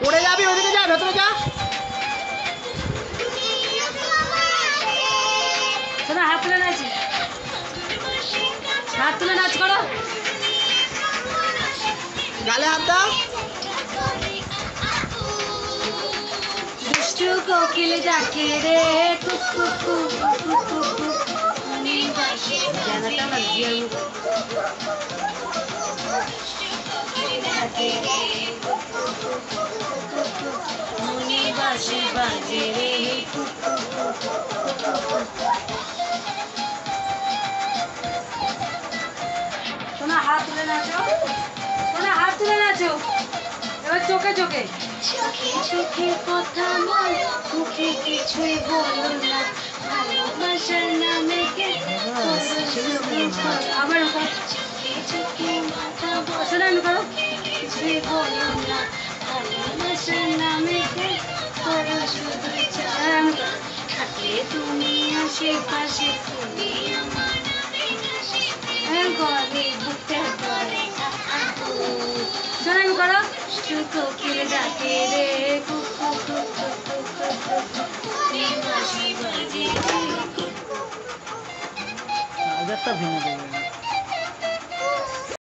উড়ে যাবি, ওদিকে যা, ভেতরে যা। শোনা, হাত তুলে নাচি, হাত তুলে নাচ করো। গালে হাত দাও। দুষ্টু কোকিল ডাকে রে কুক কুক কুক কুক কুক কুক। গানাটা না জিয়ার মুখ। মনি বাঁশি বাজে রে কুক কুক কুক। শোনা, হাত তুলে নাচো, শোনা, হাত তুলে নাচো। এবার চোখে চোখে। চোখে চোখে কথা বল, মুখে কিছুই বলো না, ভালোবাসার নামে কে আবার চোখে চোখে কথা বল। শোনা, আমি করো। কিছুই বলো না, ভালোবাসার নামে কে করো শুধু চাই। থাকলে তুমি আশেপাশে, তুমি আমার গলে বুকটা করে। শোনা, আমি করো। কোকিল ডাকে রে কুক কুক কুক কুক কুক কুক কুক। বাঁশি বাজে রে। ভেঙে দেবে।